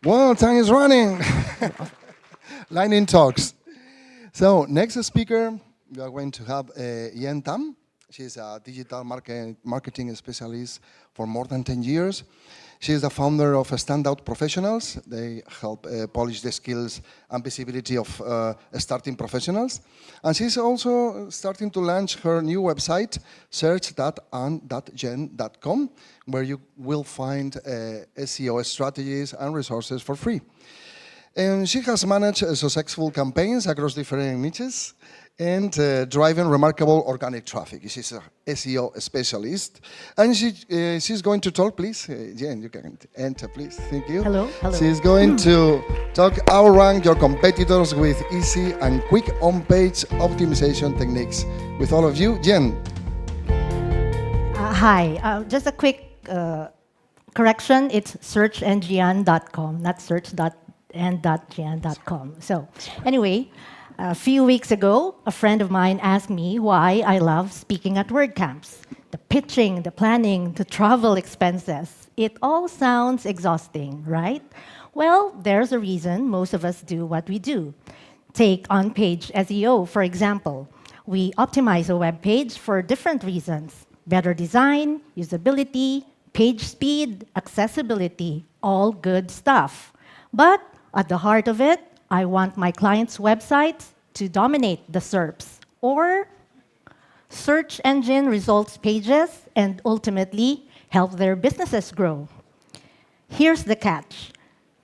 Well, time is running. Lightning talks. So next speaker, we are going to have Jeanne Tan. She's a digital marketing specialist for more than 10 years. She is the founder of Standout Professionals. They help polish the skills and visibility of starting professionals. And she's also starting to launch her new website, search.and.gen.com, where you will find SEO strategies and resources for free. And she has managed successful campaigns across different niches and driving remarkable organic traffic. She's a SEO specialist. And she's going to talk, please. Jeanne, you can enter, please. Thank you. Hello. She's going to talk outrank your competitors with easy and quick on-page optimization techniques. With all of you, Jeanne. Hi. Just a quick correction. It's searchandgian.com, not search.and.gian.com. So anyway, a few weeks ago, a friend of mine asked me why I love speaking at WordCamps. The pitching, the planning, the travel expenses. It all sounds exhausting, right? Well, there's a reason most of us do what we do. Take on-page SEO, for example. We optimize a web page for different reasons. Better design, usability, page speed, accessibility, all good stuff. But at the heart of it, I want my clients' websites to dominate the SERPs, or search engine results pages, and ultimately help their businesses grow. Here's the catch.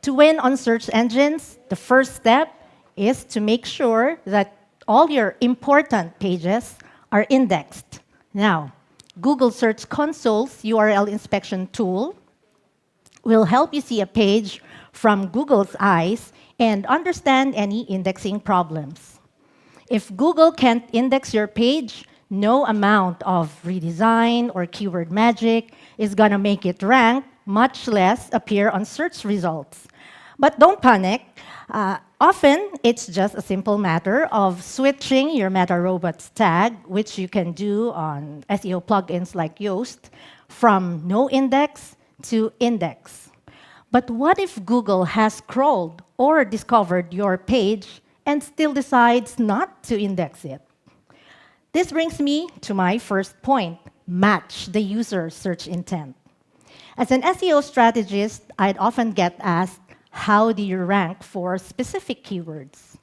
To win on search engines, the first step is to make sure that all your important pages are indexed. Now, Google Search Console's URL inspection tool will help you see a page from Google's eyes and understand any indexing problems. If Google can't index your page, no amount of redesign or keyword magic is going to make it rank, much less appear on search results. But don't panic. Often, it's just a simple matter of switching your meta robots tag, which you can do on SEO plugins like Yoast, from no index to index. But what if Google has crawled or discovered your page and still decides not to index it? This brings me to my first point: match the user search intent. As an SEO strategist, I'd often get asked, how do you rank for specific keywords?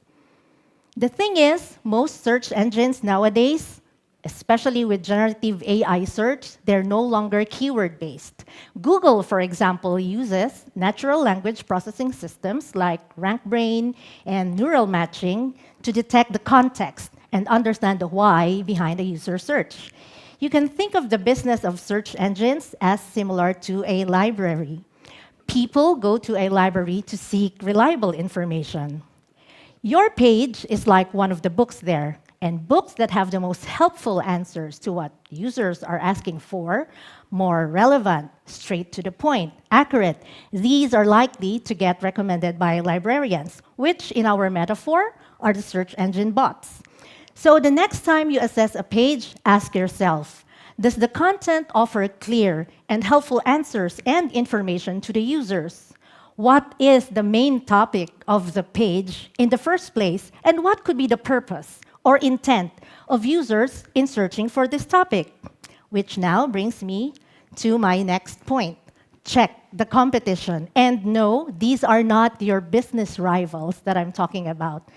The thing is, most search engines nowadays, especially with generative AI search, they're no longer keyword-based. Google, for example, uses natural language processing systems like RankBrain and neural matching to detect the context and understand the why behind a user search. You can think of the business of search engines as similar to a library. People go to a library to seek reliable information. Your page is like one of the books there, and books that have the most helpful answers to what users are asking for, more relevant, straight to the point, accurate, these are likely to get recommended by librarians, which in our metaphor are the search engine bots. So the next time you assess a page, ask yourself, does the content offer clear and helpful answers and information to the users? What is the main topic of the page in the first place, and what could be the purpose or intent of users in searching for this topic? Which now brings me to my next point. Check the competition. And no, these are not your business rivals that I'm talking about.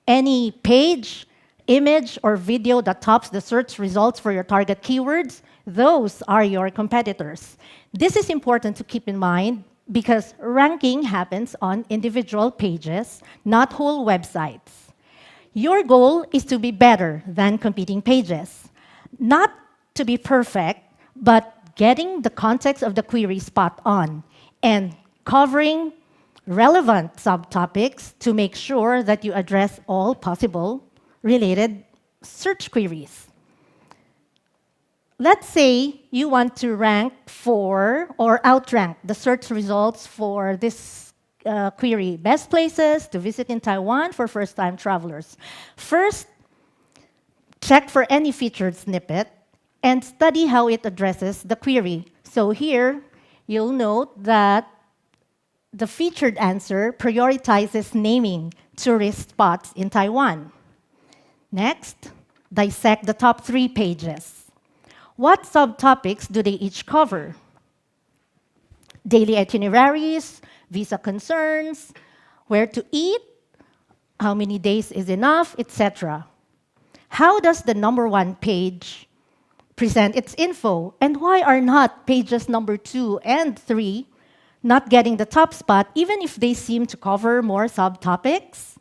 Any page, image, or video that tops the search results for your target keywords, those are your competitors. This is important to keep in mind because ranking happens on individual pages, not whole websites. Your goal is to be better than competing pages. Not to be perfect, but getting the context of the query spot on and covering relevant subtopics to make sure that you address all possible related search queries. Let's say you want to rank for or outrank the search results for this query, best places to visit in Taiwan for first-time travelers. First, check for any featured snippet and study how it addresses the query. So here, you'll note that the featured answer prioritizes naming tourist spots in Taiwan. Next, dissect the top 3 pages. What subtopics do they each cover? Daily itineraries, visa concerns, where to eat, how many days is enough, etc. How does the number 1 page present its info? And why are not pages number 2 and 3 not getting the top spot, even if they seem to cover more subtopics?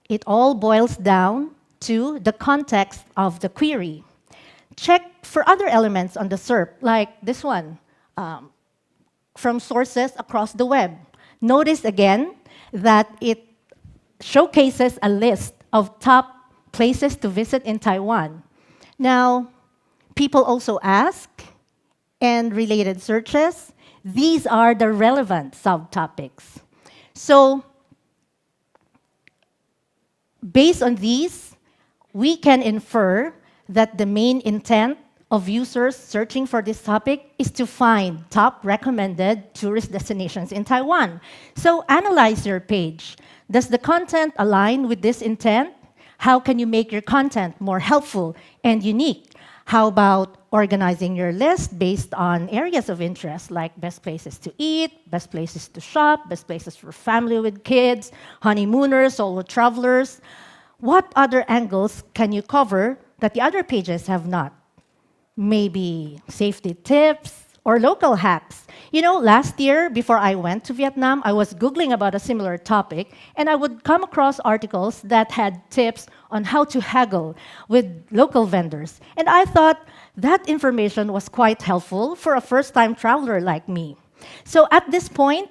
It all boils down to the context of the query. Check for other elements on the SERP, like this one, from sources across the web. Notice again that it showcases a list of top places to visit in Taiwan. Now, people also ask, and related searches, these are the relevant subtopics. So, based on these, we can infer that the main intent of users searching for this topic is to find top recommended tourist destinations in Taiwan. So analyze your page. Does the content align with this intent? How can you make your content more helpful and unique? How about organizing your list based on areas of interest, like best places to eat, best places to shop, best places for family with kids, honeymooners, solo travelers? What other angles can you cover that the other pages have not? Maybe safety tips or local hacks. You know, last year, before I went to Vietnam, I was Googling about a similar topic, and I would come across articles that had tips on how to haggle with local vendors. And I thought that information was quite helpful for a first-time traveler like me. So at this point,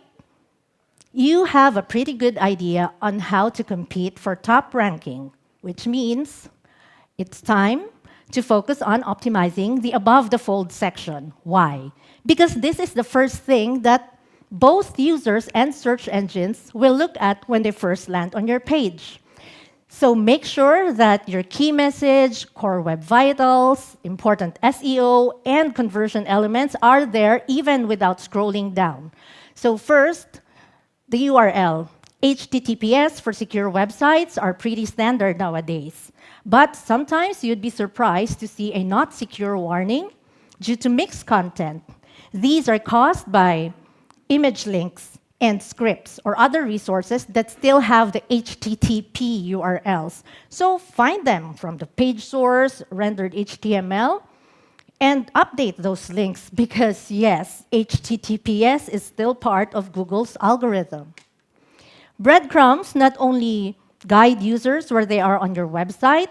you have a pretty good idea on how to compete for top ranking, which means it's time to focus on optimizing the above-the-fold section. Why? Because this is the first thing that both users and search engines will look at when they first land on your page. So make sure that your key message, core web vitals, important SEO, and conversion elements are there even without scrolling down. So first, the URL. HTTPS for secure websites are pretty standard nowadays. But sometimes you'd be surprised to see a not secure warning due to mixed content. These are caused by image links and scripts or other resources that still have the HTTP URLs. So find them from the page source, rendered HTML, and update those links because, yes, HTTPS is still part of Google's algorithm. Breadcrumbs not only guide users where they are on your website,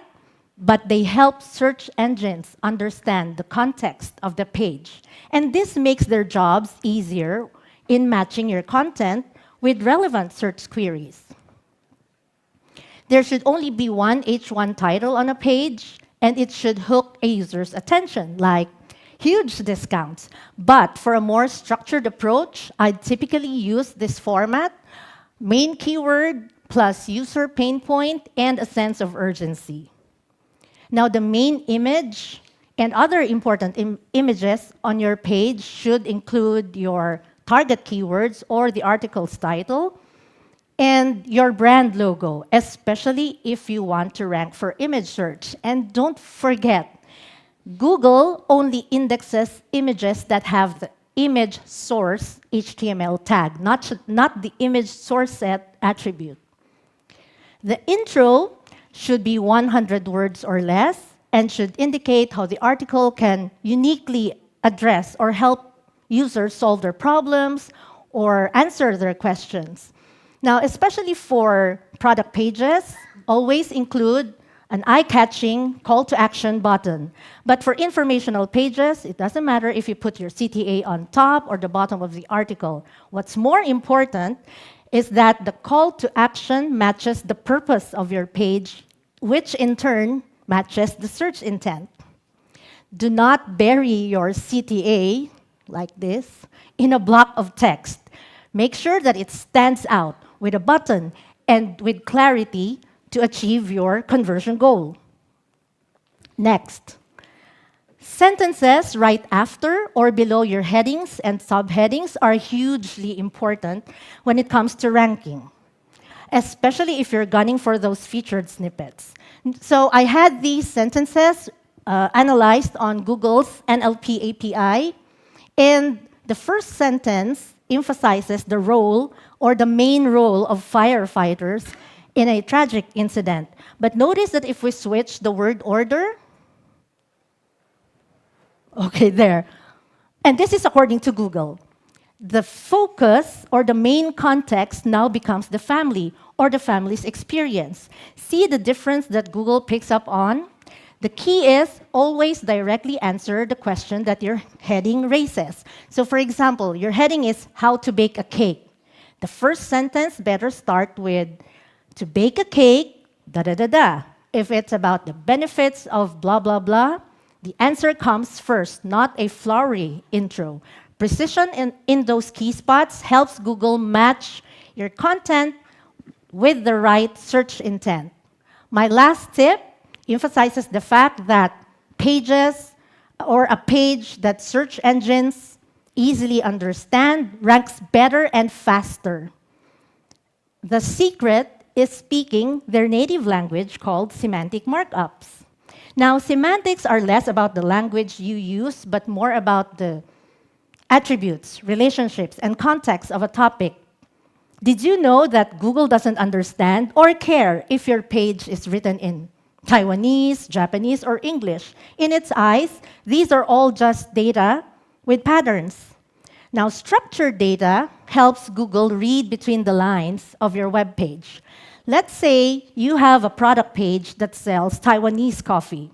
but they help search engines understand the context of the page. And this makes their jobs easier in matching your content with relevant search queries. There should only be one H1 title on a page, and it should hook a user's attention, like huge discounts. But for a more structured approach, I'd typically use this format: main keyword plus user pain point and a sense of urgency. Now, the main image and other important images on your page should include your target keywords or the article's title and your brand logo, especially if you want to rank for image search. And don't forget, Google only indexes images that have the image source HTML tag, not the image source set attribute. The intro should be 100 words or less and should indicate how the article can uniquely address or help users solve their problems or answer their questions. Now, especially for product pages, always include an eye-catching call to action button. But for informational pages, it doesn't matter if you put your CTA on top or the bottom of the article. What's more important is that the call to action matches the purpose of your page, which in turn matches the search intent. Do not bury your CTA, like this, in a block of text. Make sure that it stands out with a button and with clarity to achieve your conversion goal. Next, Sentences right after or below your headings and subheadings are hugely important when it comes to ranking, especially if you're gunning for those featured snippets. So I had these sentences analyzed on Google's NLP API, and the first sentence emphasizes the role or the main role of firefighters in a tragic incident. But notice that if we switch the word order, okay, there. And this is according to Google. The focus or the main context now becomes the family or the family's experience. See the difference that Google picks up on? The key is always directly answer the question that your heading raises. So for example, your heading is how to bake a cake. The first sentence better start with to bake a cake, da da da da. If it's about the benefits of blah blah blah, the answer comes first, not a flowery intro. Precision in those key spots helps Google match your content with the right search intent. My last tip emphasizes the fact that pages or a page that search engines easily understand ranks better and faster. The secret is speaking their native language called semantic markups. Now, semantics are less about the language you use, but more about the attributes, relationships, and context of a topic. Did you know that Google doesn't understand or care if your page is written in Taiwanese, Japanese, or English? In its eyes, these are all just data with patterns. Now, structured data helps Google read between the lines of your web page. Let's say you have a product page that sells Taiwanese coffee.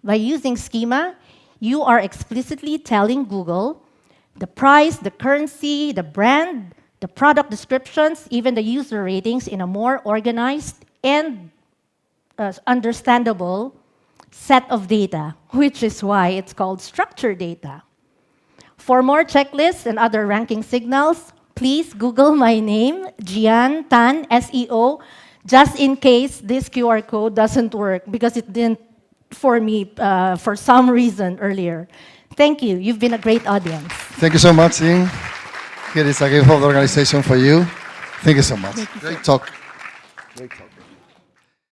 By using schema, you are explicitly telling Google the price, the currency, the brand, the product descriptions, even the user ratings in a more organized and understandable set of data, which is why it's called structured data. For more checklists and other ranking signals, please Google my name, Jeanne Tan, SEO, just in case this QR code doesn't work, because it didn't for me for some reason earlier. Thank you. You've been a great audience. Thank you so much, Jeanne. Here is a gift of the organization for you. Thank you so much. Great talk. Great talk.